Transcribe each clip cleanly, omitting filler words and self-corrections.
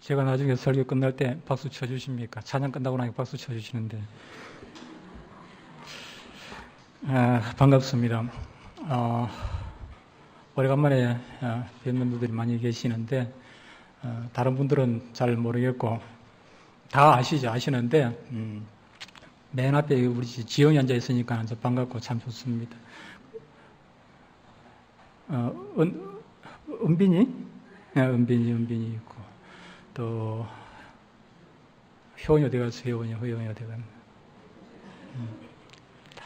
제가 나중에 설교 끝날 때 박수 쳐주십니까? 찬양 끝나고 나니 박수 쳐주시는데. 반갑습니다. 오래간만에 뵙는 분들이 많이 계시는데, 다른 분들은 잘 모르겠고, 다 아시는데, 맨 앞에 우리 지영이 앉아 있으니까 반갑고 참 좋습니다. 은빈이? 은빈이 있고, 또, 효원이 어디 갔어? 효원이 어디 갔나?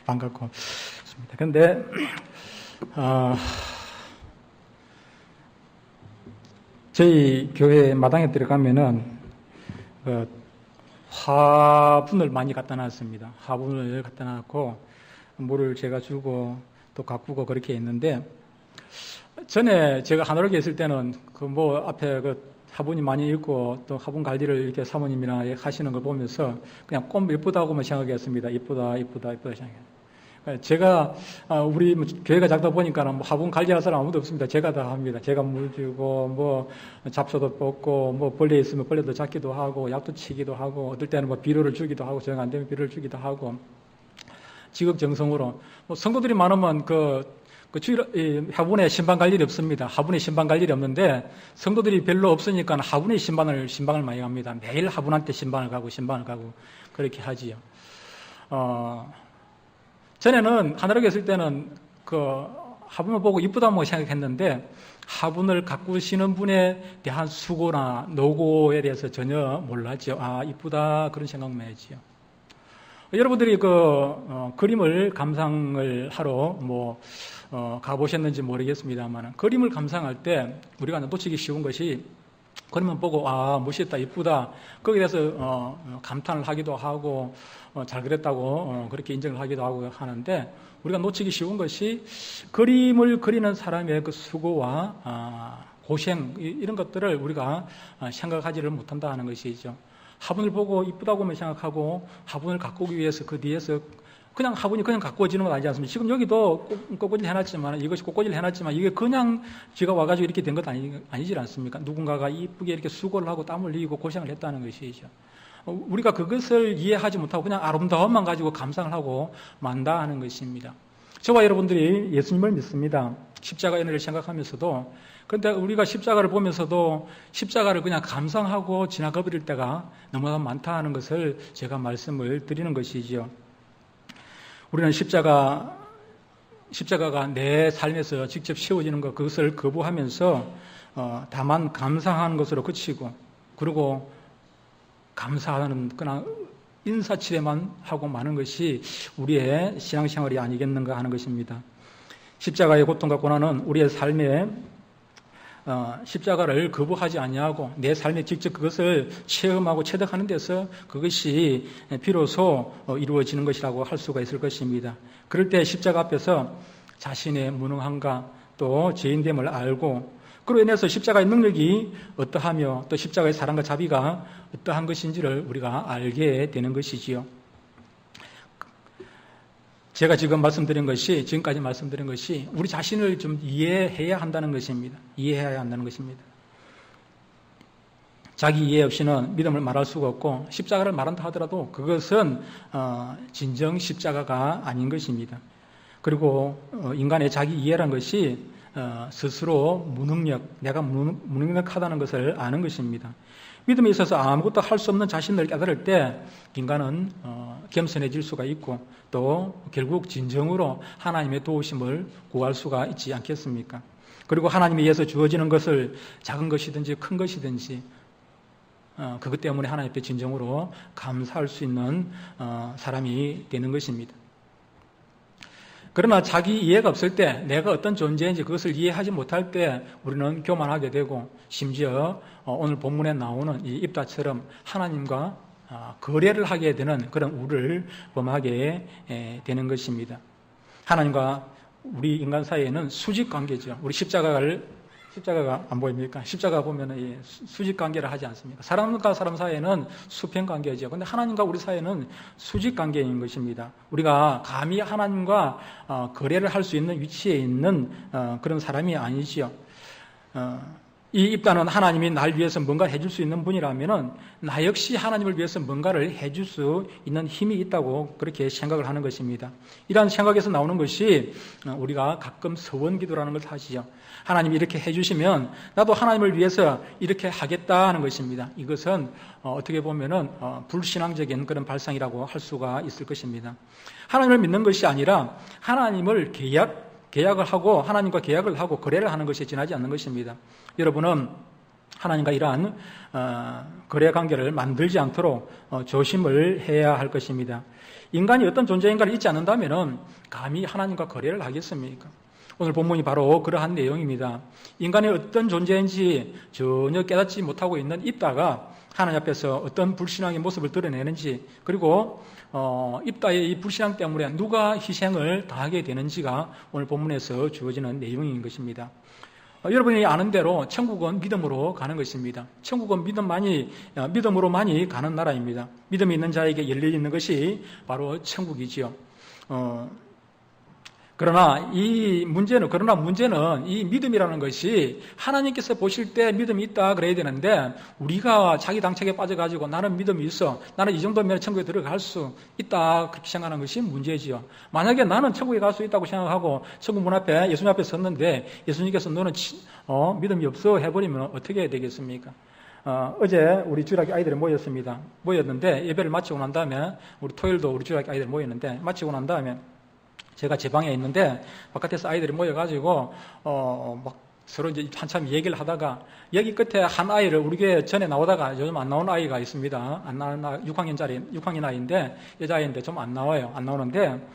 반갑고 좋습니다. 근데, 저희 교회 마당에 들어가면은, 화분을 많이 갖다 놨습니다. 화분을 갖다 놨고, 물을 제가 주고, 또 가꾸고 그렇게 했는데, 전에 제가 하늘에 있을 때는 앞에 화분이 많이 있고 또 화분 관리를 이렇게 사모님이나 하시는 걸 보면서 그냥 꽃 예쁘다고만 생각했습니다. 이쁘다 생각해요. 제가 우리 교회가 작다 보니까 화분 관리할 사람 아무도 없습니다. 제가 다 합니다. 제가 물 주고 잡초도 뽑고 벌레 있으면 벌레도 잡기도 하고 약도 치기도 하고 어떨 때는 비료를 주기도 하고 저희가 안 되면 비료를 주기도 하고 지극정성으로 성도들이 많으면 화분에 신방 갈 일이 없습니다. 화분에 신방 갈 일이 없는데 성도들이 별로 없으니까 화분에 신방을 많이 갑니다. 매일 화분한테 신방을 가고 그렇게 하지요. 전에는 하늘에 있을 때는 화분을 보고 이쁘다고 생각했는데 화분을 가꾸시는 분에 대한 수고나 노고에 대해서 전혀 몰랐죠. 이쁘다 그런 생각만 했지요. 여러분들이 그림을 감상을 하러 가보셨는지 모르겠습니다만 그림을 감상할 때 우리가 놓치기 쉬운 것이 그림을 보고 멋있다 이쁘다 거기에 대해서 감탄을 하기도 하고 잘 그렸다고 그렇게 인정을 하기도 하고 하는데 우리가 놓치기 쉬운 것이 그림을 그리는 사람의 그 수고와 고생 이런 것들을 우리가 생각하지를 못한다 하는 것이죠. 화분을 보고 이쁘다고만 생각하고 화분을 가꾸기 위해서 그 뒤에서 그냥 화분이 그냥 가꾸어지는 건 아니지 않습니까? 지금 여기도 꽃꽂이를 해놨지만 이것이 꽃꽂이를 해놨지만 이게 그냥 쥐가 와가지고 이렇게 된 것 아니지 않습니까? 누군가가 이쁘게 이렇게 수고를 하고 땀을 흘리고 고생을 했다는 것이죠. 우리가 그것을 이해하지 못하고 그냥 아름다움만 가지고 감상을 하고 만다 하는 것입니다. 저와 여러분들이 예수님을 믿습니다. 십자가의 은혜를 생각하면서도 그런데 우리가 십자가를 보면서도 십자가를 그냥 감상하고 지나가 버릴 때가 너무나 많다 하는 것을 제가 말씀을 드리는 것이지요. 우리는 십자가가 내 삶에서 직접 세워지는 것 그것을 거부하면서 다만 감상하는 것으로 그치고 그리고 감사하는 그냥 인사치레만 하고 마는 것이 우리의 신앙생활이 아니겠는가 하는 것입니다. 십자가의 고통과 고난은 우리의 삶에 십자가를 거부하지 아니하고 내 삶에 직접 그것을 체험하고 체득하는 데서 그것이 비로소 이루어지는 것이라고 할 수가 있을 것입니다. 그럴 때 십자가 앞에서 자신의 무능함과 또 죄인됨을 알고 그로 인해서 십자가의 능력이 어떠하며 또 십자가의 사랑과 자비가 어떠한 것인지를 우리가 알게 되는 것이지요. 제가 지금까지 말씀드린 것이 우리 자신을 좀 이해해야 한다는 것입니다. 이해해야 한다는 것입니다. 자기 이해 없이는 믿음을 말할 수가 없고 십자가를 말한다 하더라도 그것은 진정 십자가가 아닌 것입니다. 그리고 인간의 자기 이해란 것이 스스로 내가 무능력하다는 것을 아는 것입니다. 믿음에 있어서 아무것도 할 수 없는 자신을 깨달을 때 인간은 겸손해질 수가 있고 또 결국 진정으로 하나님의 도우심을 구할 수가 있지 않겠습니까? 그리고 하나님에 의해서 주어지는 것을 작은 것이든지 큰 것이든지 그것 때문에 하나님 앞에 진정으로 감사할 수 있는 사람이 되는 것입니다. 그러나 자기 이해가 없을 때 내가 어떤 존재인지 그것을 이해하지 못할 때 우리는 교만하게 되고 심지어 오늘 본문에 나오는 이 입다처럼 하나님과 거래를 하게 되는 그런 우를 범하게 되는 것입니다. 하나님과 우리 인간 사이에는 수직 관계죠. 우리 십자가가 안 보입니까? 십자가 보면 수직 관계를 하지 않습니까? 사람과 사람 사이에는 수평 관계죠. 그런데 하나님과 우리 사이에는 수직 관계인 것입니다. 우리가 감히 하나님과 거래를 할 수 있는 위치에 있는 그런 사람이 아니지요. 이 입다는 하나님이 날 위해서 뭔가 해줄 수 있는 분이라면은 나 역시 하나님을 위해서 뭔가를 해줄 수 있는 힘이 있다고 그렇게 생각을 하는 것입니다. 이러한 생각에서 나오는 것이 우리가 가끔 서원기도라는 걸 하시죠. 하나님이 이렇게 해주시면 나도 하나님을 위해서 이렇게 하겠다 하는 것입니다. 이것은 어떻게 보면은 불신앙적인 그런 발상이라고 할 수가 있을 것입니다. 하나님을 믿는 것이 아니라 하나님을 계약을 하고 하나님과 계약을 하고 거래를 하는 것에 지나지 않는 것입니다. 여러분은 하나님과 이러한 거래 관계를 만들지 않도록 조심을 해야 할 것입니다. 인간이 어떤 존재인가를 잊지 않는다면 감히 하나님과 거래를 하겠습니까? 오늘 본문이 바로 그러한 내용입니다. 인간이 어떤 존재인지 전혀 깨닫지 못하고 있는 입다가 하나님 앞에서 어떤 불신앙의 모습을 드러내는지, 그리고 입다의 이 불신앙 때문에 누가 희생을 당하게 되는지가 오늘 본문에서 주어지는 내용인 것입니다. 여러분이 아는 대로 천국은 믿음으로 가는 것입니다. 천국은 믿음으로만이 가는 나라입니다. 믿음이 있는 자에게 열려 있는 것이 바로 천국이지요. 그러나 문제는 이 믿음이라는 것이 하나님께서 보실 때 믿음이 있다 그래야 되는데, 우리가 자기 당착에 빠져가지고 나는 믿음이 있어, 나는 이 정도면 천국에 들어갈 수 있다 그렇게 생각하는 것이 문제지요. 만약에 나는 천국에 갈 수 있다고 생각하고 천국 문 앞에 예수님 앞에 섰는데 예수님께서 너는 믿음이 없어 해버리면 어떻게 되겠습니까? 어제 우리 주일학교 아이들이 모였는데 예배를 마치고 난 다음에, 우리 토요일도 우리 주일학교 아이들이 모였는데 마치고 난 다음에 제가 제 방에 있는데 바깥에서 아이들이 모여가지고 막 서로 이제 한참 얘기를 하다가, 여기 끝에 한 아이를, 우리 교회 전에 나오다가 요즘 안 나오는 아이가 있습니다. 안 나오는 6학년 아이인데, 여자아이인데 좀 안 나오는데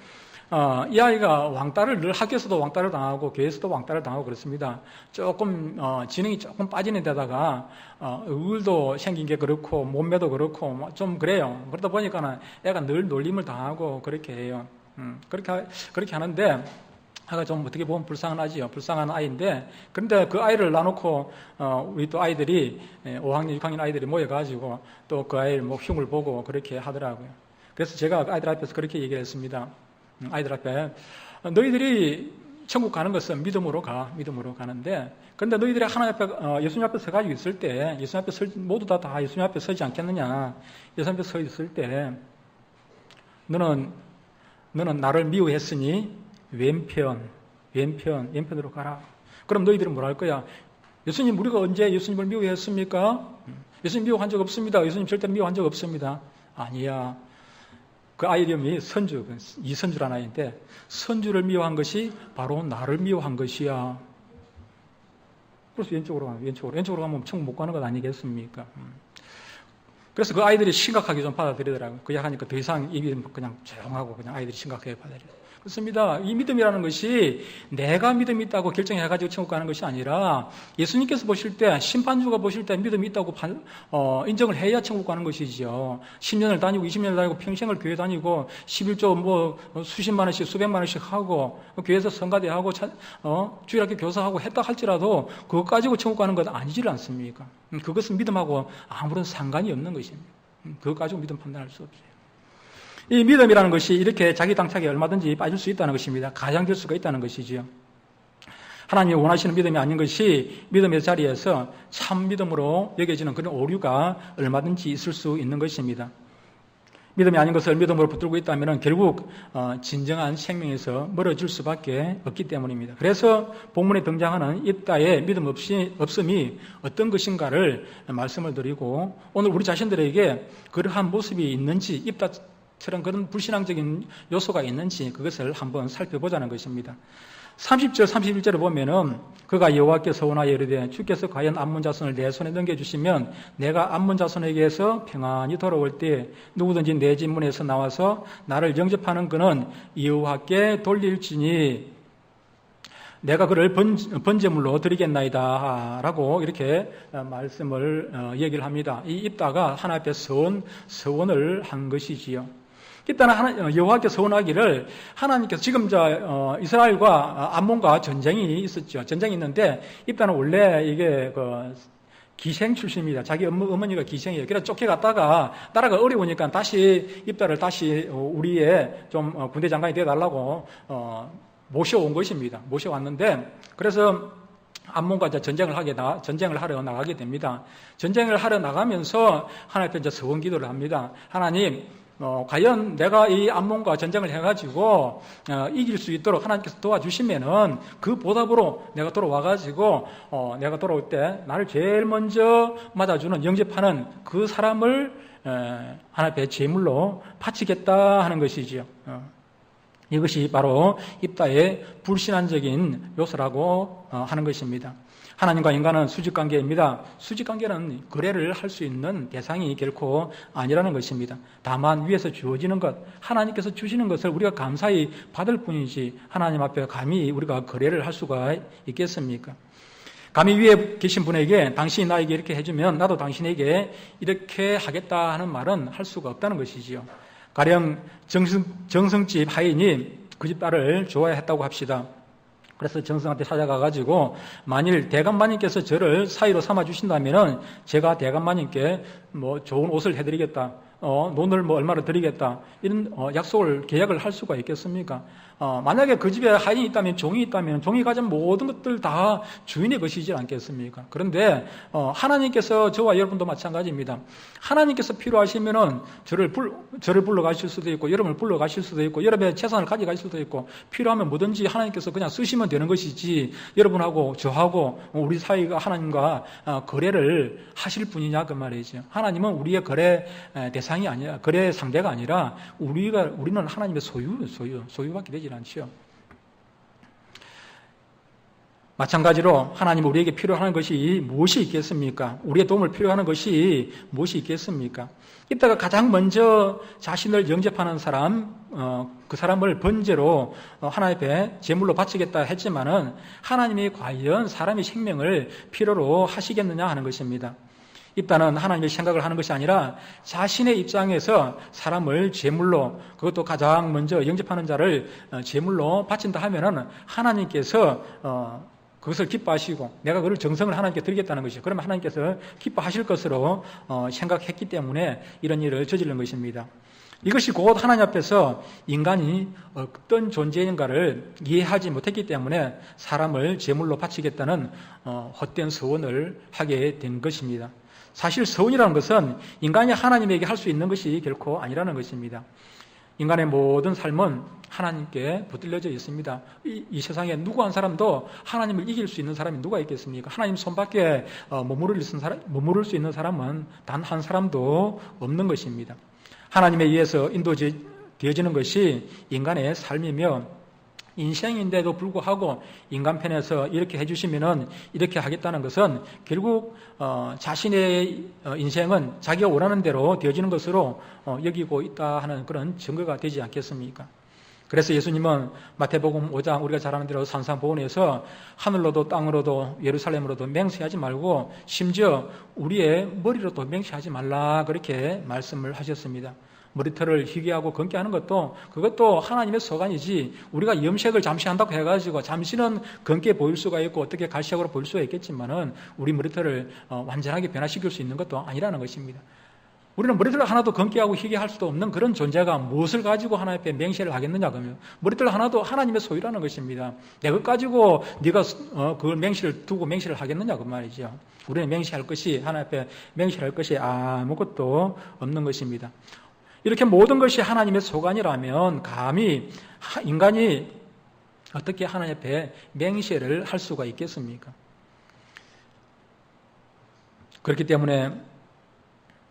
이 아이가 왕따를 늘 학교에서도 왕따를 당하고 교회에서도 왕따를 당하고 그렇습니다. 조금 지능이 조금 빠지는 데다가 얼굴도 생긴 게 그렇고 몸매도 그렇고 좀 그래요. 그러다 보니까는 애가 늘 놀림을 당하고 그렇게 해요. 그렇게 하는데, 아가 좀 어떻게 보면 불쌍한 아이인데, 그런데 그 아이를 놔놓고, 우리 또 아이들이, 5학년, 6학년 아이들이 모여가지고, 또 그 아이를 흉을 보고 그렇게 하더라고요. 그래서 제가 아이들 앞에서 그렇게 얘기를 했습니다. 아이들 앞에, 너희들이 천국 가는 것은 믿음으로 가는데, 그런데 너희들이 하나님 앞에, 예수님 앞에 서가지고 있을 때, 모두 다 예수님 앞에 서지 않겠느냐? 예수님 앞에 서 있을 때, 너는 나를 미워했으니 왼편으로 가라. 그럼 너희들은 뭐라 할 거야? 우리가 언제 예수님을 미워했습니까? 예수님 미워한 적 없습니다. 예수님 절대로 미워한 적 없습니다. 아니야. 그 아이 이름이 이선주라는 아이인데, 선주를 미워한 것이 바로 나를 미워한 것이야. 그래서 왼쪽으로 가면 천국 못 가는 것 아니겠습니까? 그래서 그 아이들이 심각하게 좀 받아들이더라고요. 그 하니까 더 이상 입이 그냥 조용하고 그냥 아이들이 심각하게 받아들여요. 그렇습니다. 이 믿음이라는 것이 내가 믿음이 있다고 결정해가지고 천국 가는 것이 아니라, 예수님께서 보실 때, 심판주가 보실 때 믿음이 있다고 인정을 해야 천국 가는 것이지요. 10년을 다니고 20년을 다니고 평생을 교회 다니고 11조 수십만 원씩 수백만 원씩 하고 교회에서 성가대하고 주일학교 교사하고 했다 할지라도 그것 가지고 천국 가는 건 아니질 않습니까? 그것은 믿음하고 아무런 상관이 없는 것입니다. 그것 가지고 믿음 판단할 수 없어요. 이 믿음이라는 것이 이렇게 자기 당착에 얼마든지 빠질 수 있다는 것입니다. 가장될 수가 있다는 것이지요. 하나님이 원하시는 믿음이 아닌 것이 믿음의 자리에서 참 믿음으로 여겨지는 그런 오류가 얼마든지 있을 수 있는 것입니다. 믿음이 아닌 것을 믿음으로 붙들고 있다면 결국 진정한 생명에서 멀어질 수밖에 없기 때문입니다. 그래서 본문에 등장하는 입다의 믿음 없음이 어떤 것인가를 말씀을 드리고, 오늘 우리 자신들에게 그러한 모습이 있는지, 입다처럼 그런 불신앙적인 요소가 있는지 그것을 한번 살펴보자는 것입니다. 30절, 31절을 보면은 그가 여호와께 서원하여 이르되 주께서 과연 암몬 자손을 내 손에 넘겨주시면 내가 암몬 자손에게서 평안히 돌아올 때 누구든지 내 집 문에서 나와서 나를 영접하는 그는 여호와께 돌릴지니 내가 그를 번제물로 드리겠나이다 라고 이렇게 말씀을 얘기를 합니다. 이 입다가 하나님 앞에 서원을 한 것이지요. 일단은 여호와께 서원하기를, 하나님께서 지금 이스라엘과 암몬과 전쟁이 있었죠. 전쟁이 있는데 입다는 원래 이게 기생 출신입니다. 자기 어머니가 기생이에요. 그래서 쫓겨갔다가 나라가 어려우니까 입다를 다시 우리의 좀 군대 장관이 되어달라고 모셔온 것입니다. 모셔왔는데, 그래서 암몬과 전쟁을 하러 나가게 됩니다. 전쟁을 하러 나가면서 하나님 앞에 이제 서원 기도를 합니다. 하나님, 과연 내가 이 암몬과 전쟁을 해가지고 이길 수 있도록 하나님께서 도와주시면은 그 보답으로 내가 돌아와가지고 내가 돌아올 때 나를 제일 먼저 맞아주는 영접하는 그 사람을 하나님 앞에 제물로 바치겠다 하는 것이지요. 이것이 바로 입다의 불신앙적인 요소라고 하는 것입니다. 하나님과 인간은 수직관계입니다. 수직관계는 거래를 할 수 있는 대상이 결코 아니라는 것입니다. 다만 위에서 주어지는 것, 하나님께서 주시는 것을 우리가 감사히 받을 뿐이지 하나님 앞에 감히 우리가 거래를 할 수가 있겠습니까? 감히 위에 계신 분에게 당신이 나에게 이렇게 해주면 나도 당신에게 이렇게 하겠다 하는 말은 할 수가 없다는 것이지요. 가령 정성집 하인이 그 집 딸을 좋아했다고 합시다. 그래서 정성한테 찾아가가지고 만일 대감마님께서 저를 사위로 삼아주신다면은 제가 대감마님께 좋은 옷을 해드리겠다. 돈을 얼마를 드리겠다. 이런 계약을 할 수가 있겠습니까? 만약에 그 집에 하인이 있다면, 종이 있다면 종이 가진 모든 것들 다 주인의 것이지 않겠습니까? 그런데 하나님께서 저와 여러분도 마찬가지입니다. 하나님께서 필요하시면은 저를 불러가실 수도 있고 여러분을 불러가실 수도 있고 여러분의 재산을 가져갈 수도 있고 필요하면 뭐든지 하나님께서 그냥 쓰시면 되는 것이지 여러분하고 저하고 우리 사이가 하나님과 거래를 하실 분이냐 그 말이죠. 하나님은 우리의 거래 대상이 아니라, 거래 상대가 아니라 우리는 하나님의 소유밖에 되지 않죠. 마찬가지로 하나님 우리에게 필요한 것이 무엇이 있겠습니까? 우리의 도움을 필요한 것이 무엇이 있겠습니까? 이따가 가장 먼저 자신을 영접하는 사람, 그 사람을 번제로 하나님 앞에 제물로 바치겠다 했지만은 하나님이 과연 사람의 생명을 필요로 하시겠느냐 하는 것입니다. 입다는 하나님의 생각을 하는 것이 아니라 자신의 입장에서 사람을 제물로, 그것도 가장 먼저 영접하는 자를 제물로 바친다 하면은 하나님께서 그것을 기뻐하시고 내가 그를 정성을 하나님께 드리겠다는 것이죠. 그러면 하나님께서 기뻐하실 것으로 생각했기 때문에 이런 일을 저지른 것입니다. 이것이 곧 하나님 앞에서 인간이 어떤 존재인가를 이해하지 못했기 때문에 사람을 제물로 바치겠다는 헛된 서원을 하게 된 것입니다. 사실 서원이라는 것은 인간이 하나님에게 할 수 있는 것이 결코 아니라는 것입니다. 인간의 모든 삶은 하나님께 붙들려져 있습니다. 이 세상에 누구 한 사람도 하나님을 이길 수 있는 사람이 누가 있겠습니까? 하나님 손밖에 머무를 수 있는 사람은 단 한 사람도 없는 것입니다. 하나님에 의해서 인도되어지는 것이 인간의 삶이며 인생인데도 불구하고 인간 편에서 이렇게 해주시면은 이렇게 하겠다는 것은 결국 자신의 인생은 자기가 원하는 대로 되어지는 것으로 여기고 있다 하는 그런 증거가 되지 않겠습니까? 그래서 예수님은 마태복음 5장 우리가 잘 아는 대로 산상보훈에서 하늘로도 땅으로도 예루살렘으로도 맹세하지 말고 심지어 우리의 머리로도 맹세하지 말라 그렇게 말씀을 하셨습니다. 머리털을 희게 하고 검게 하는 그것도 하나님의 서간이지 우리가 염색을 잠시 한다고 해가지고 잠시는 검게 보일 수가 있고 어떻게 갈색으로 보일 수가 있겠지만은 우리 머리털을 완전하게 변화시킬 수 있는 것도 아니라는 것입니다. 우리는 머리털 하나도 검게 하고 희게 할 수도 없는 그런 존재가 무엇을 가지고 하나님 앞에 맹세를 하겠느냐 그러면 머리털 하나도 하나님의 소유라는 것입니다. 내가 가지고 네가 그걸 맹세를 두고 맹세를 하겠느냐 그 말이죠. 우리는 맹세할 것이 하나님 앞에 맹세할 것이 아무것도 없는 것입니다. 이렇게 모든 것이 하나님의 소관이라면 감히 인간이 어떻게 하나님 앞에 맹세를 할 수가 있겠습니까? 그렇기 때문에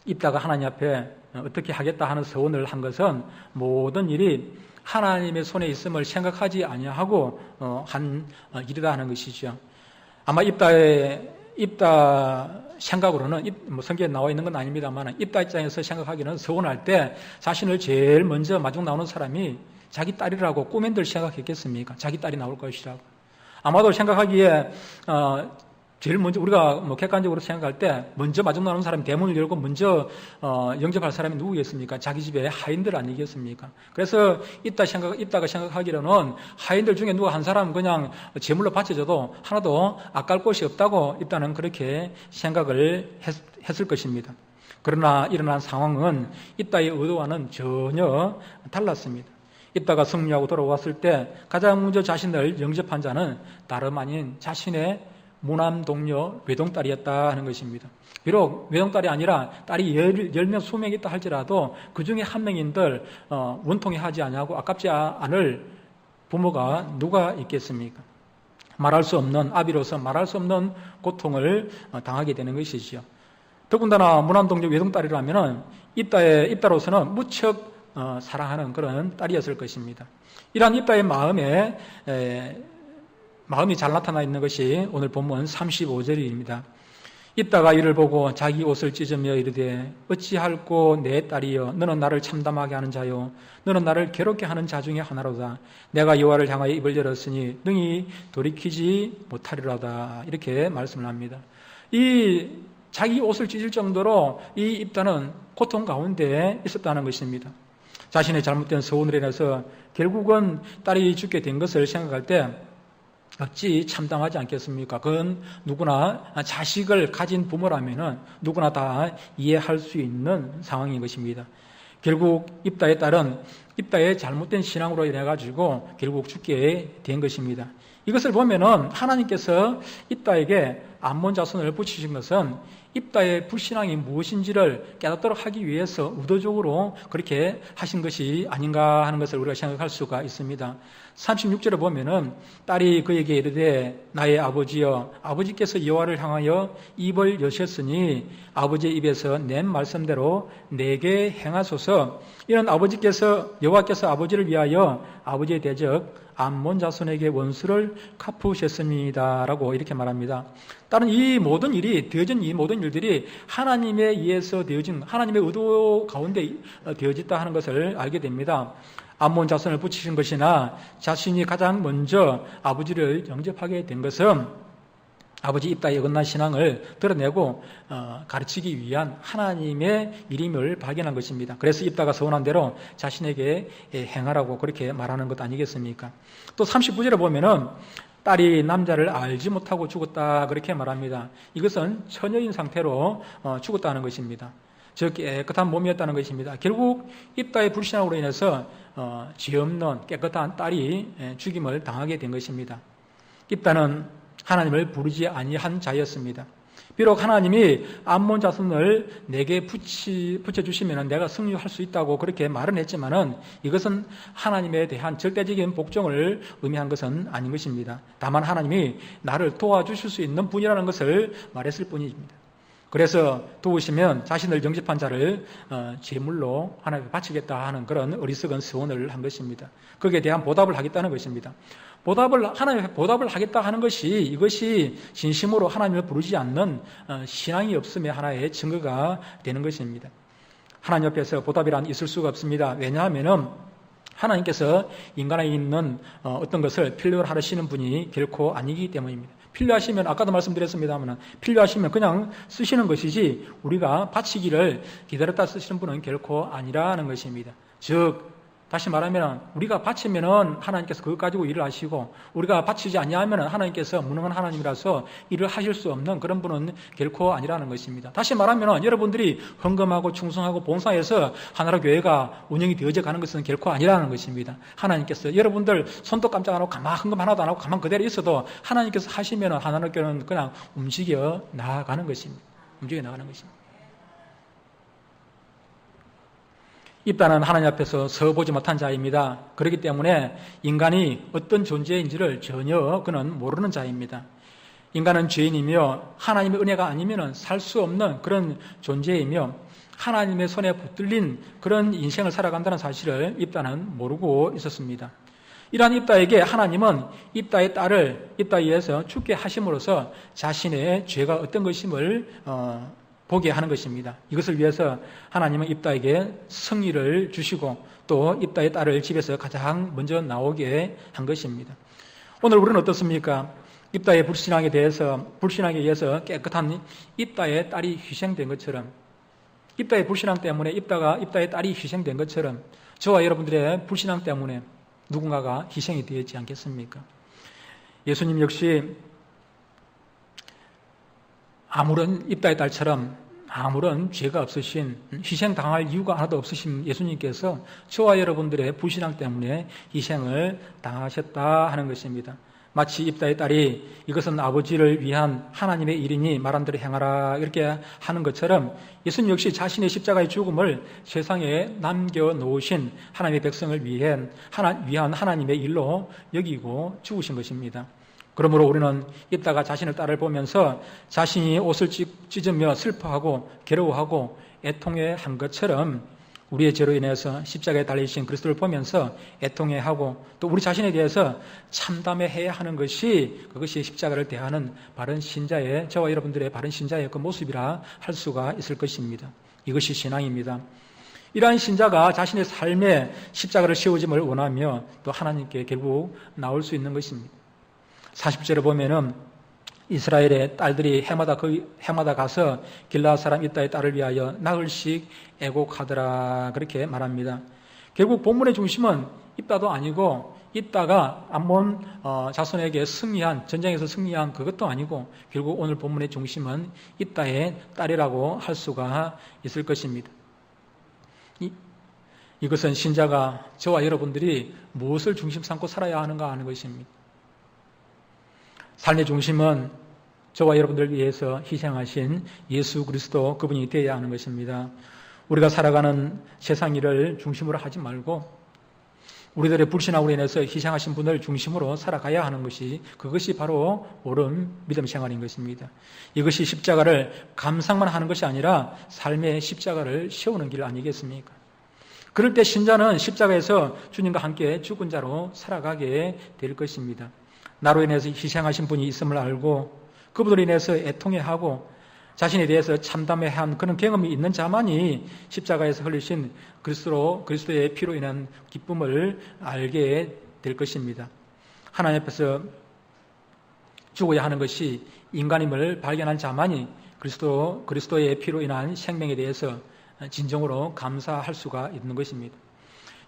입다가 하나님 앞에 어떻게 하겠다 하는 서원을 한 것은 모든 일이 하나님의 손에 있음을 생각하지 아니하고 한 일이다 하는 것이죠. 아마 입다 생각으로는 성경에 나와 있는 건 아닙니다만 입다 입장에서 생각하기는 서원할 때 자신을 제일 먼저 마중 나오는 사람이 자기 딸이라고 꿈엔들 생각했겠습니까? 자기 딸이 나올 것이라고. 아마도 생각하기에 제일 먼저 우리가 객관적으로 생각할 때 먼저 마중 나오는 사람이 대문을 열고 먼저 영접할 사람이 누구겠습니까? 자기 집에 하인들 아니겠습니까? 그래서 입다가 생각하기로는 하인들 중에 누가 한 사람 그냥 제물로 바쳐줘도 하나도 아까울 곳이 없다고 입다는 그렇게 생각을 했을 것입니다. 그러나 일어난 상황은 입다의 의도와는 전혀 달랐습니다. 입다가 승리하고 돌아왔을 때 가장 먼저 자신을 영접한 자는 다름 아닌 자신의 무남 동료 외동딸이었다 하는 것입니다. 비록 외동딸이 아니라 딸이 10명, 20명 있다 할지라도 그 중에 한 명인들 원통이 하지 아니하고 아깝지 않을 부모가 누가 있겠습니까? 말할 수 없는, 아비로서 말할 수 없는 고통을 당하게 되는 것이지요. 더군다나 무남동료 외동딸이라면 입다로서는 무척 사랑하는 그런 딸이었을 것입니다. 이러한 입다의 마음이 잘 나타나 있는 것이 오늘 본문 35절입니다. 입다가 이를 보고 자기 옷을 찢으며 이르되 어찌할꼬 내 딸이여 너는 나를 참담하게 하는 자요 너는 나를 괴롭게 하는 자 중에 하나로다. 내가 여호와를 향하여 입을 열었으니 능히 돌이키지 못하리로다. 이렇게 말씀을 합니다. 이 자기 옷을 찢을 정도로 이 입다는 고통 가운데 있었다는 것입니다. 자신의 잘못된 서운으로 인해서 결국은 딸이 죽게 된 것을 생각할 때 어찌 참담하지 않겠습니까? 그건 누구나 자식을 가진 부모라면 누구나 다 이해할 수 있는 상황인 것입니다. 결국 입다의 딸은 입다의 잘못된 신앙으로 인해 가지고 결국 죽게 된 것입니다. 이것을 보면은 하나님께서 입다에게 암몬 자손을 붙이신 것은 입다의 불신앙이 무엇인지를 깨닫도록 하기 위해서 의도적으로 그렇게 하신 것이 아닌가 하는 것을 우리가 생각할 수가 있습니다. 36절에 보면은 딸이 그에게 이르되 나의 아버지여 아버지께서 여호와를 향하여 입을 여셨으니 아버지의 입에서 낸 말씀대로 내게 행하소서. 이는 여호와께서 아버지를 위하여 아버지의 대적 암몬 자손에게 원수를 갚으셨습니다라고 이렇게 말합니다. 딸은 되어진 이 모든 일들이 하나님에 의해서 되어진 하나님의 의도 가운데 되어졌다 하는 것을 알게 됩니다. 암몬 자손을 붙이신 것이나 자신이 가장 먼저 아버지를 영접하게 된 것은 아버지 입다의 어긋난 신앙을 드러내고 가르치기 위한 하나님의 일임을 발견한 것입니다. 그래서 입다가 서운한 대로 자신에게 행하라고 그렇게 말하는 것 아니겠습니까? 또 39절에 보면은 딸이 남자를 알지 못하고 죽었다 그렇게 말합니다. 이것은 처녀인 상태로 죽었다는 것입니다. 즉 깨끗한 몸이었다는 것입니다. 결국 입다의 불신앙으로 인해서 죄 없는 깨끗한 딸이 죽임을 당하게 된 것입니다. 입다는 하나님을 부르지 아니한 자였습니다. 비록 하나님이 암몬 자손을 내게 붙여주시면 내가 승리할 수 있다고 그렇게 말은 했지만은 이것은 하나님에 대한 절대적인 복종을 의미한 것은 아닌 것입니다. 다만 하나님이 나를 도와주실 수 있는 분이라는 것을 말했을 뿐입니다. 그래서 도우시면 자신을 영접한 자를 제물로 하나님께 바치겠다 하는 그런 어리석은 서원을 한 것입니다. 거기에 대한 보답을 하겠다는 것입니다. 하나님께 보답을 하겠다 하는 이것이 진심으로 하나님을 부르지 않는 신앙이 없음의 하나의 증거가 되는 것입니다. 하나님 옆에서 보답이란 있을 수가 없습니다. 왜냐하면은 하나님께서 인간에 있는 어떤 것을 필요로 하시는 분이 결코 아니기 때문입니다. 필요하시면 아까도 말씀드렸습니다만 필요하시면 그냥 쓰시는 것이지 우리가 바치기를 기다렸다 쓰시는 분은 결코 아니라는 것입니다. 즉 다시 말하면 우리가 바치면은 하나님께서 그것 가지고 일을 하시고 우리가 바치지 아니하면은 하나님께서 무능한 하나님이라서 일을 하실 수 없는 그런 분은 결코 아니라는 것입니다. 다시 말하면은 여러분들이 헌금하고 충성하고 봉사해서 하나로 교회가 운영이 되어져 가는 것은 결코 아니라는 것입니다. 하나님께서 여러분들 손도 깜짝 안 하고 가만 헌금 하나도 안 하고 가만 그대로 있어도 하나님께서 하시면은 하나로 교회는 그냥 움직여 나가는 것입니다. 움직여 나가는 것입니다. 입다는 하나님 앞에서 서보지 못한 자입니다. 그렇기 때문에 인간이 어떤 존재인지를 전혀 그는 모르는 자입니다. 인간은 죄인이며 하나님의 은혜가 아니면 살 수 없는 그런 존재이며 하나님의 손에 붙들린 그런 인생을 살아간다는 사실을 입다는 모르고 있었습니다. 이러한 입다에게 하나님은 입다의 딸을 입다에 의해서 죽게 하심으로써 자신의 죄가 어떤 것임을 보게 하는 것입니다. 이것을 위해서 하나님은 입다에게 승리를 주시고 또 입다의 딸을 집에서 가장 먼저 나오게 한 것입니다. 오늘 우리는 어떻습니까? 입다의 불신앙에 의해서 깨끗한 입다의 딸이 희생된 것처럼 입다의 불신앙 때문에 입다의 딸이 희생된 것처럼 저와 여러분들의 불신앙 때문에 누군가가 희생이 되었지 않겠습니까? 예수님 역시 아무런 입다의 딸처럼 아무런 죄가 없으신 희생당할 이유가 하나도 없으신 예수님께서 저와 여러분들의 불신앙 때문에 희생을 당하셨다 하는 것입니다. 마치 입다의 딸이 이것은 아버지를 위한 하나님의 일이니 말한 대로 행하라 이렇게 하는 것처럼 예수님 역시 자신의 십자가의 죽음을 세상에 남겨놓으신 하나님의 백성을 위한 하나님의 일로 여기고 죽으신 것입니다. 그러므로 우리는 입다가 자신의 딸을 보면서 자신이 옷을 찢으며 슬퍼하고 괴로워하고 애통해한 것처럼 우리의 죄로 인해서 십자가에 달리신 그리스도를 보면서 애통해하고 또 우리 자신에 대해서 참담해해야 하는 것이 그것이 십자가를 대하는 바른 신자의 저와 여러분들의 바른 신자의 그 모습이라 할 수가 있을 것입니다. 이것이 신앙입니다. 이러한 신자가 자신의 삶에 십자가를 씌워짐을 원하며 또 하나님께 결국 나올 수 있는 것입니다. 40절에 보면은 이스라엘의 딸들이 해마다 가서 길라앗 사람 입다의 딸을 위하여 나흘씩 애곡하더라 그렇게 말합니다. 결국 본문의 중심은 입다도 아니고 입다가 암몬 자손에게 전쟁에서 승리한 그것도 아니고 결국 오늘 본문의 중심은 입다의 딸이라고 할 수가 있을 것입니다. 이것은 신자가 저와 여러분들이 무엇을 중심 삼고 살아야 하는가 하는 것입니다. 삶의 중심은 저와 여러분들을 위해서 희생하신 예수 그리스도 그분이 되어야 하는 것입니다. 우리가 살아가는 세상 일을 중심으로 하지 말고 우리들의 불신함으로 인해서 희생하신 분을 중심으로 살아가야 하는 것이 그것이 바로 옳은 믿음 생활인 것입니다. 이것이 십자가를 감상만 하는 것이 아니라 삶의 십자가를 세우는 길 아니겠습니까? 그럴 때 신자는 십자가에서 주님과 함께 죽은 자로 살아가게 될 것입니다. 나로 인해서 희생하신 분이 있음을 알고 그분으로 인해서 애통해하고 자신에 대해서 참담해한 그런 경험이 있는 자만이 십자가에서 흘리신 그리스도의 피로 인한 기쁨을 알게 될 것입니다. 하나님 앞에서 죽어야 하는 것이 인간임을 발견한 자만이 그리스도의 피로 인한 생명에 대해서 진정으로 감사할 수가 있는 것입니다.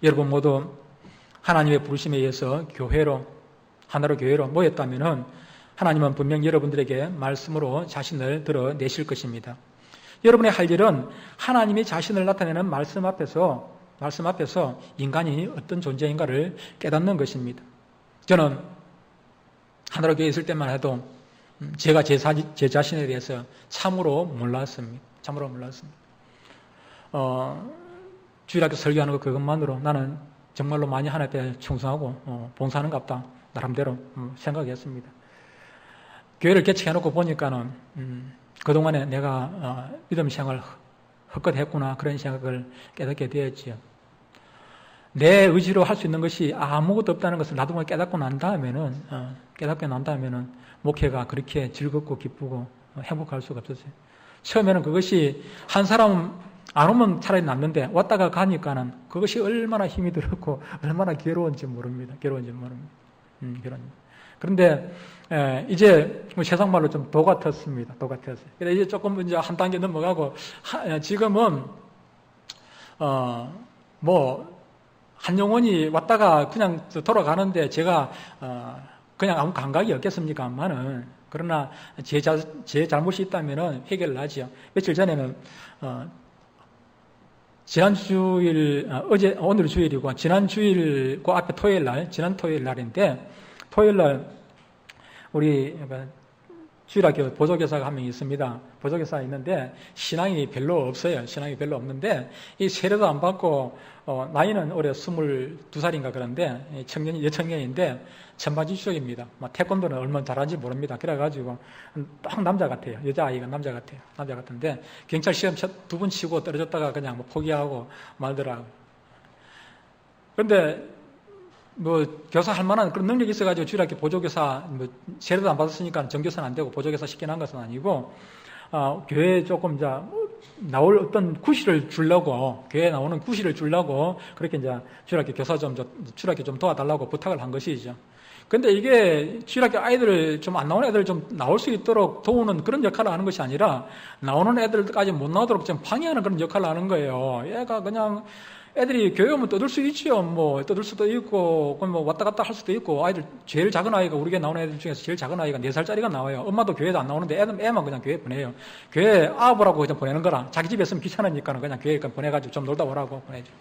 여러분 모두 하나님의 부르심에 의해서 하나로 교회로 모였다면 하나님은 분명 여러분들에게 말씀으로 자신을 드러내실 것입니다. 여러분의 할 일은 하나님이 자신을 나타내는 말씀 앞에서 인간이 어떤 존재인가를 깨닫는 것입니다. 저는 하나로 교회에 있을 때만 해도 제가 제 자신에 대해서 참으로 몰랐습니다. 주일학교 설교하는 것 그것만으로 나는 정말로 많이 하나님 앞에 충성하고 봉사하는갑다 나름대로 생각했습니다. 교회를 개척해놓고 보니까는 그동안에 내가 믿음 생활 헛것했구나 그런 생각을 깨닫게 되었지요. 내 의지로 할 수 있는 것이 아무것도 없다는 것을 나도 깨닫고 난 다음에는 목회가 그렇게 즐겁고 기쁘고 행복할 수가 없었어요. 처음에는 그것이 한 사람 안 오면 차라리 낫는데 왔다가 가니까는 그것이 얼마나 힘이 들었고 얼마나 괴로운지 모릅니다. 그런데 이제 세상 말로 좀 도 같았습니다. 그래서 이제 조금 이제 한 단계 넘어가고 지금은 한 영혼이 왔다가 그냥 돌아가는데 제가 그냥 아무 감각이 없겠습니까만은 그러나 제 잘못이 있다면은 해결을 하지요. 며칠 전에는 오늘 주일이고 지난 주일 그 앞에 지난 토요일 날인데 토요일날 우리 주일학교 보조교사가 한 명 있습니다. 보조교사가 있는데 신앙이 별로 없어요. 없는데 이 세례도 안 받고 나이는 올해 22살인가 그런데 여청년인데 천바지 수석입니다. 태권도는 얼마나 잘하는지 모릅니다. 그래가지고 딱 남자 같아요. 여자아이가 남자 같은데 경찰 시험 2번 치고 떨어졌다가 그냥 포기하고 말더라고요. 그런데 교사 할 만한 그런 능력이 있어가지고 주일학교 보조교사, 세례도 안 받았으니까 정교사는 안 되고 보조교사 시켜놓은 것은 아니고, 교회에 조금 나올 어떤 구실을 주려고, 교회에 나오는 구실을 주려고, 그렇게 이제 주일학교 교사 주일학교 좀 도와달라고 부탁을 한 것이죠. 근데 이게 주일학교 아이들 좀 안 나오는 애들 좀 나올 수 있도록 도우는 그런 역할을 하는 것이 아니라, 나오는 애들까지 못 나오도록 좀 방해하는 그런 역할을 하는 거예요. 얘가 그냥, 애들이 교회 오면 떠들 수 있지요. 떠들 수도 있고, 왔다 갔다 할 수도 있고, 아이들, 제일 작은 아이가, 우리 교회 나오는 애들 중에서 제일 작은 아이가 4살짜리가 나와요. 엄마도 교회도 안 나오는데 애만 그냥 교회 보내요. 교회 아부라고 그냥 보내는 거라. 자기 집에 있으면 귀찮으니까 그냥 교회에 보내가지고 좀 놀다 오라고 보내죠.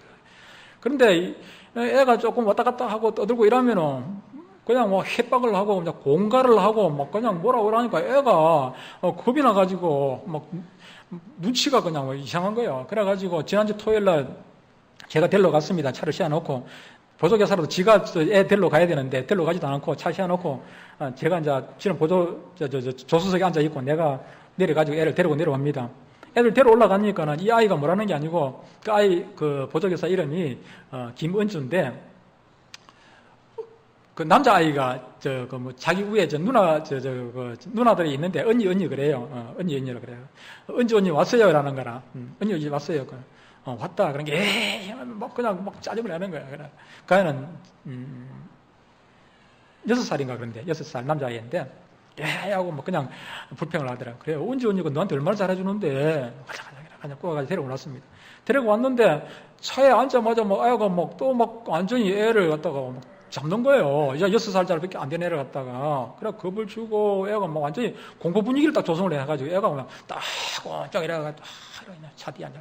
그런데 애가 조금 왔다 갔다 하고 떠들고 이러면은, 그냥 뭐 협박을 하고 그냥 공갈을 하고 막 그냥 뭐라 그러니까 애가 겁이 나가지고 막 눈치가 그냥 뭐 이상한 거예요. 그래가지고 지난주 토요일 날 제가 데리러 갔습니다. 차를 세워놓고 보조교사라도 지가 애 데리러 가야 되는데 데리러 가지도 않고 차 세워놓고 제가 이제 지금 조수석에 앉아 있고 내가 내려가지고 애를 데리고 내려옵니다. 애들 데리러 올라가니까는 이 아이가 뭐라는 게 아니고 그 보조교사 이름이 김은주인데 그 남자아이가 자기 위에 누나들이 있는데 언니 그래요. 언니라 그래요. 언니 왔어요 라는 거라. 언니 왔어요. 왔다 그런 게 에이 뭐 그냥 막 짜증을 내는 거야. 그래. 그 아이는 6살인가 그런데 6살 남자아이인데 에이 하고 뭐 그냥 불평을 하더라. 그래요. 언니가 너한테 얼마나 잘해주는데 그냥 꼬아가지고 데리고 왔습니다. 데리고 왔는데 차에 앉자마자 뭐 아이가 막 또 막 완전히 애를 갖다가 막 잡는 거예요. 이제 6살짜리밖에 안 된 애를 갖다가. 그래, 겁을 주고, 애가 막 완전히 공포 분위기를 딱 조성을 해가지고, 애가 그냥 딱, 쫙 이래가지고, 그냥 차 뒤에 앉아.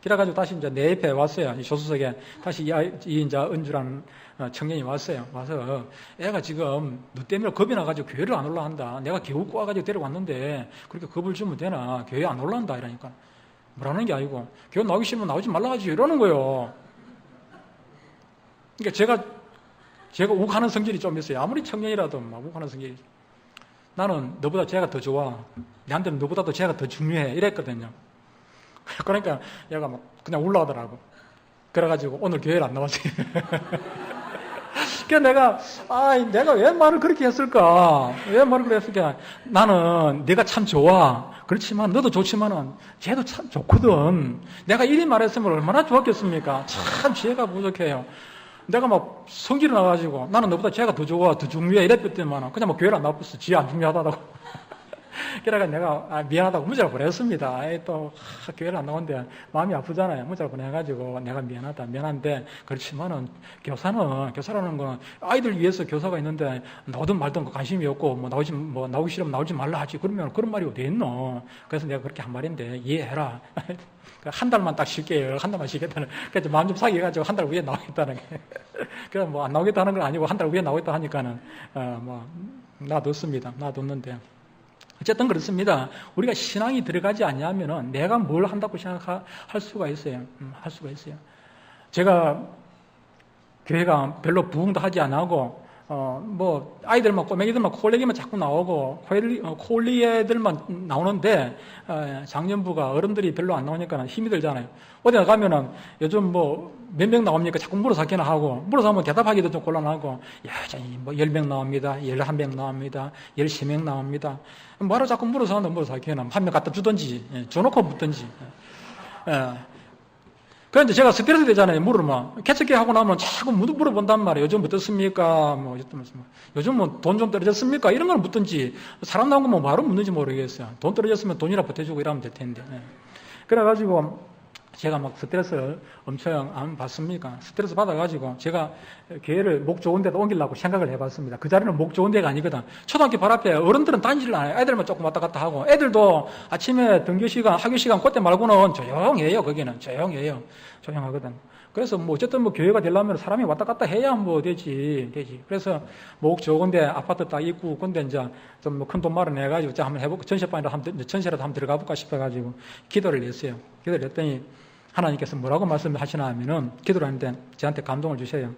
그래가지고 다시 이제 내 옆에 왔어요. 이 조수석에. 다시 이 이제 은주라는 청년이 왔어요. 와서, 애가 지금 너 때문에 겁이 나가지고 교회를 안 올라간다. 내가 겨우 꼬아가지고 데려왔는데, 그렇게 겁을 주면 되나? 교회 안 올라간다. 이러니까. 뭐라는 게 아니고, 교회 나오기 싫으면 나오지 말라 하지. 이러는 거예요. 그러니까 제가 욱하는 성질이 좀 있어요. 아무리 청년이라도 막 욱하는 성질이. 나는 너보다 쟤가 더 좋아. 내한테는 너보다도 쟤가 더 중요해. 이랬거든요. 그러니까 얘가 막 그냥 올라오더라고. 그래가지고 오늘 교회를 안 나왔어요. 그래서 내가 왜 말을 그렇게 했을까? 왜 말을 그렇게 했을까? 나는 내가 참 좋아. 그렇지만 너도 좋지만은 쟤도 참 좋거든. 내가 이리 말했으면 얼마나 좋았겠습니까? 참 지혜가 부족해요. 내가 막 성질이 나가지고 나는 너보다 쟤가 더 좋아, 더 중요해 이랬더니만 그냥 막 교회를 안 나왔어. 지 안 중요하다고. 그래가 내가 미안하다고 문자를 보냈습니다. 또 교회를 안 나오는데 마음이 아프잖아요. 문자를 보내가지고 내가 미안한데 그렇지만은 교사라는 건 아이들 위해서 교사가 있는데 나오든 말든 관심이 없고 나오기 싫으면 나오지 말라 하지. 그러면 그런 말이 어디 있노? 그래서 내가 그렇게 한 말인데 이해해라. 한 달만 딱 쉴게요. 한 달만 쉬겠다는. 그래서 마음 좀 상해가지고 한 달 후에 나오겠다는 게. 그래서 뭐 안 나오겠다는 건 아니고 한 달 후에 나오겠다 하니까는 놔뒀습니다. 놔뒀는데. 어쨌든 그렇습니다. 우리가 신앙이 들어가지 않냐면은 내가 뭘 한다고 생각할 수가 있어요. 할 수가 있어요. 제가 교회가 별로 부흥도 하지 않고 아이들만, 꼬맹이들만 콜레기만 자꾸 나오고, 콜리 애들만 나오는데, 장년부가 어른들이 별로 안 나오니까 힘이 들잖아요. 어디 가면은 요즘 몇 명 나옵니까? 자꾸 물어서 하기나 하고, 물어서 하면 대답하기도 좀 곤란하고, 여전히 10명 나옵니다. 11명 나옵니다. 13명 나옵니다. 뭐하러 자꾸 물어서 하기나, 한 명 갖다 주든지, 줘놓고 묻든지. 그런데 제가 스트레스 되잖아요. 물으면. 개척기 하고 나면 자꾸 물어본단 말이에요. 요즘 어떻습니까? 요즘 돈 좀 떨어졌습니까? 이런 걸 묻든지, 사람 나온 거 바로 묻는지 모르겠어요. 돈 떨어졌으면 돈이나 보태주고 이러면 될 텐데. 그래가지고, 제가 막 스트레스를 엄청 안 받습니까? 스트레스 받아가지고 제가 교회를 목 좋은 데도 옮기려고 생각을 해봤습니다. 그 자리는 목 좋은 데가 아니거든. 초등학교 발 앞에 어른들은 다니질 않아요. 애들만 조금 왔다 갔다 하고, 애들도 아침에 등교 시간, 학교 시간 그때 말고는 조용해요. 거기는 조용해요. 조용하거든. 그래서 어쨌든 교회가 되려면 사람이 왔다 갔다 해야 되지. 그래서 목 좋은데 아파트 딱 있고, 근데 이제 좀 큰 돈 마련해가지고 한번 해보고, 전세라도 한번 들어가 볼까 싶어가지고 기도를 했어요. 기도를 했더니 하나님께서 뭐라고 말씀하시나 하면은 기도를 하는데 저한테 감동을 주셔요.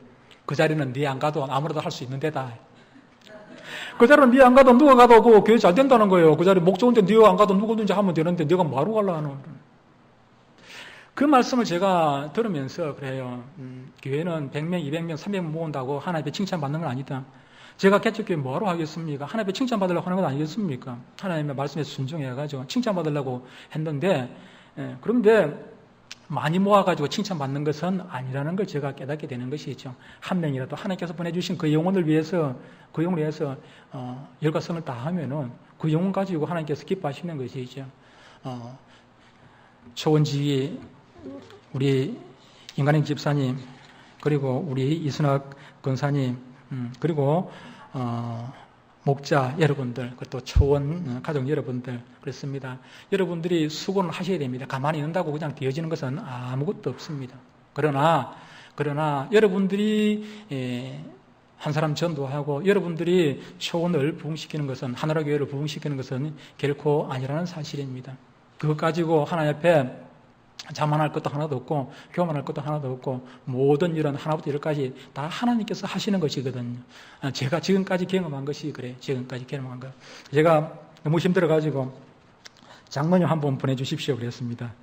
그 자리는 네 안 가도 아무래도 할 수 있는 데다. 그 자리는 네 안 가도 누가 가도 그 교회 잘 된다는 거예요. 그 자리 목 좋은데 네가 안 가도 누구든지 하면 되는데 네가 뭐하러 가려고 하는. 그 말씀을 제가 들으면서 그래요. 교회는 100명, 200명, 300명 모은다고 하나님께 칭찬받는 건 아니다. 제가 개척교회 뭐하러 하겠습니까? 하나님께 칭찬받으려고 하는 건 아니겠습니까? 하나님의 말씀에 순종해가지고 칭찬받으려고 했는데, 그런데 많이 모아가지고 칭찬받는 것은 아니라는 걸 제가 깨닫게 되는 것이죠. 한 명이라도 하나님께서 보내주신 그 영혼을 위해서 열과 성을 다하면은 그 영혼 가지고 하나님께서 기뻐하시는 것이죠. 초원지 우리 인간행 집사님, 그리고 우리 이순학 권사님, 그리고 목자 여러분들, 그리고 또 초원 가족 여러분들, 그렇습니다. 여러분들이 수고는 하셔야 됩니다. 가만히 있는다고 그냥 되어지는 것은 아무것도 없습니다. 그러나 여러분들이 한 사람 전도하고 여러분들이 초원을 부흥시키는 것은, 하나라 교회를 부흥시키는 것은 결코 아니라는 사실입니다. 그것 가지고 하나님 앞에 자만할 것도 하나도 없고 교만할 것도 하나도 없고 모든 일은 하나부터 열까지 다 하나님께서 하시는 것이거든요. 제가 지금까지 경험한 것이 그래요. 지금까지 경험한 거. 제가 너무 힘들어가지고 장모님 한번 보내주십시오 그랬습니다.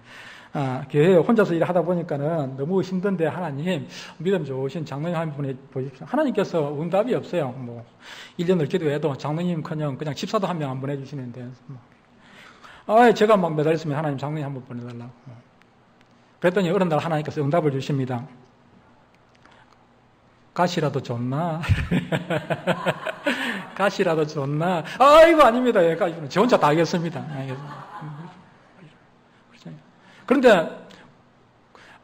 교회에 혼자서 일하다 보니까는 너무 힘든데 하나님 믿음 좋으신 장로님 한 분 보십시오. 하나님께서 응답이 없어요. 1년을 기도해도 장로님커녕 그냥 집사도 한 명 안 보내주시는데 제가 막 매달렸으면 하나님 장로님 한 번 보내달라고. 그랬더니 어느 날 하나님께서 응답을 주십니다. 가시라도 좋나? 가시라도 좋나? 이거 아닙니다. 저 혼자 다 하겠습니다. 그런데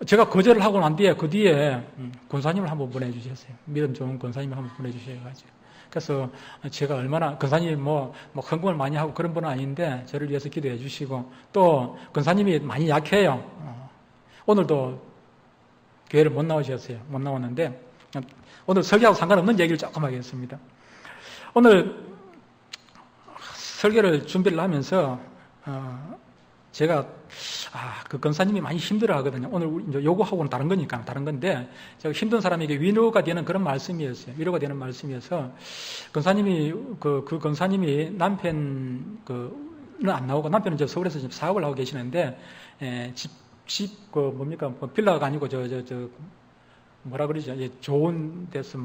제가 거절을 하고 난 뒤에 그 뒤에 권사님을 한번 보내주셨어요. 믿음 좋은 권사님을 한번 보내주셔가지고. 그래서 제가 얼마나 권사님이 헌금을 많이 하고 그런 분은 아닌데 저를 위해서 기도해 주시고 또 권사님이 많이 약해요. 오늘도 교회를 못 나오셨어요. 못 나왔는데 오늘 설교하고 상관없는 얘기를 조금 하겠습니다. 오늘 설교를 준비를 하면서 제가 그 권사님이 많이 힘들어 하거든요. 오늘 이제 요구하고는 다른 거니까, 다른 건데, 제가 힘든 사람에게 위로가 되는 그런 말씀이었어요. 위로가 되는 말씀이어서, 권사님이, 그 권사님이 남편은 안 나오고, 남편은 저 서울에서 지금 사업을 하고 계시는데, 빌라가 아니고, 뭐라 그러죠? 좋은 데서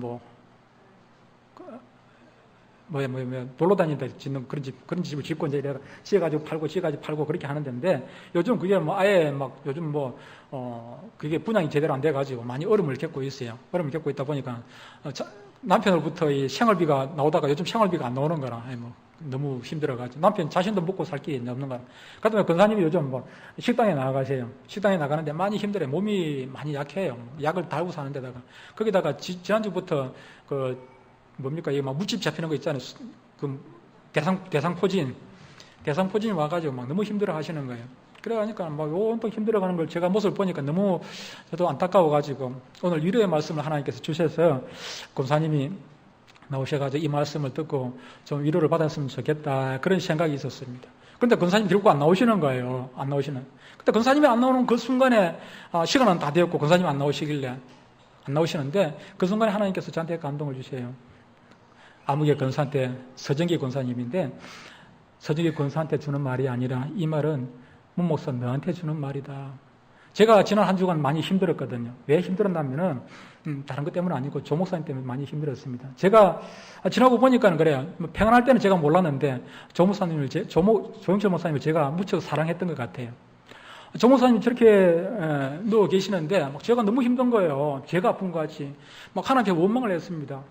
놀러 다니다 짓는 그런 집을 짓고 이제 지어가지고 팔고 그렇게 하는 데인데 요즘 그게 아예 요즘 그게 분양이 제대로 안 돼가지고 많이 어려움을 겪고 있어요. 어려움을 겪고 있다 보니까 남편으로부터 이 생활비가 나오다가 요즘 생활비가 안 나오는 거라 너무 힘들어가지고 남편 자신도 먹고 살 길이 없는 거라. 그다음에 권사님이 요즘 식당에 나가세요. 식당에 나가는데 많이 힘들어요. 몸이 많이 약해요. 약을 달고 사는 데다가 거기다가 지난주부터 이 묻집 잡히는 거 있잖아요. 대상포진 와가지고 너무 힘들어 하시는 거예요. 그러니까 온통 힘들어가는 걸 제가 모습을 보니까 너무 저도 안타까워가지고 오늘 위로의 말씀을 하나님께서 주셔서 권사님이 나오셔가지고 이 말씀을 듣고 좀 위로를 받았으면 좋겠다 그런 생각이 있었습니다. 그런데 권사님 결국 안 나오시는 거예요. 안 나오시는. 근데 권사님이 안 나오는 그 순간에 시간은 다 되었고 권사님이 안 나오시길래 안 나오시는데 그 순간에 하나님께서 저한테 감동을 주세요. 아무개 권사한테 서정기 권사님인데 서정기 권사한테 주는 말이 아니라 이 말은 문 목사 너한테 주는 말이다. 제가 지난 한 주간 많이 힘들었거든요. 왜 힘들었냐면은 다른 것 때문은 아니고 조 목사님 때문에 많이 힘들었습니다. 제가 지나고 보니까는 그래요. 평안할 때는 제가 몰랐는데 조영철 목사님을 제가 무척 사랑했던 것 같아요. 조 목사님이 저렇게 누워 계시는데 제가 너무 힘든 거예요. 제가 아픈 것 같이 하나님께 원망을 했습니다.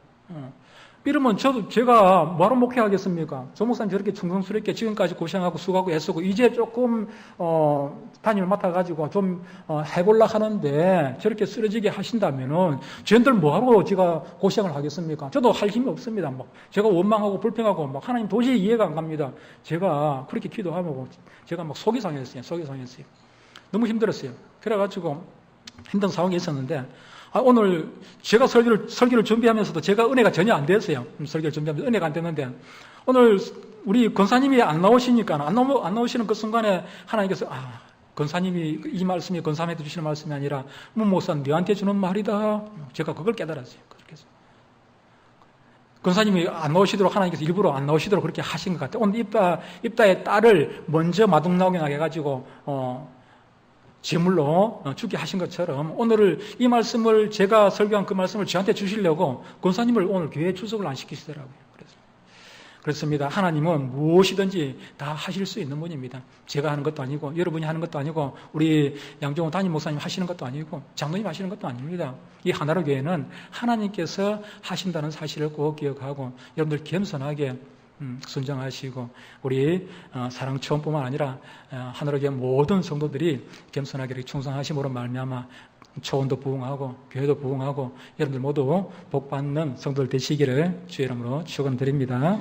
이러면 제가 뭐하러 목회하겠습니까? 조 목사님 저렇게 충성스럽게 지금까지 고생하고 수고하고 애쓰고 이제 조금 담임을 맡아가지고 좀 해볼라 하는데 저렇게 쓰러지게 하신다면은 쟤들 뭐하러 제가 고생을 하겠습니까? 저도 할 힘이 없습니다. 제가 원망하고 불평하고 하나님 도저히 이해가 안 갑니다. 제가 그렇게 기도하고 제가 속이 상했어요. 너무 힘들었어요. 그래가지고 힘든 상황이 있었는데 오늘 제가 설교를 준비하면서도 제가 은혜가 전혀 안 됐어요. 설교를 준비하면서 은혜가 안 됐는데 오늘 우리 권사님이 안 나오시니까 안 나오시는 그 순간에 하나님께서 권사님이 이 말씀이 권사님한테 주시는 말씀이 아니라 문 목사는 너한테 주는 말이다. 제가 그걸 깨달았어요. 그렇게 해서 권사님이 안 나오시도록 하나님께서 일부러 안 나오시도록 그렇게 하신 것 같아요. 오늘 입다의 딸을 먼저 마중 나오게 해가지고 제물로 죽게 하신 것처럼 오늘 이 말씀을 제가 설교한 그 말씀을 저한테 주시려고 권사님을 오늘 교회에 출석을 안 시키시더라고요. 그렇습니다. 하나님은 무엇이든지 다 하실 수 있는 분입니다. 제가 하는 것도 아니고 여러분이 하는 것도 아니고 우리 양종호 담임 목사님 하시는 것도 아니고 장로님 하시는 것도 아닙니다. 이 하나로 교회는 하나님께서 하신다는 사실을 꼭 기억하고 여러분들 겸손하게 순정하시고 우리 사랑초원뿐만 아니라 하늘의 모든 성도들이 겸손하게 충성하심으로 말미암아 초원도 부흥하고 교회도 부흥하고 여러분들 모두 복받는 성도들 되시기를 주의 이름으로 축원드립니다.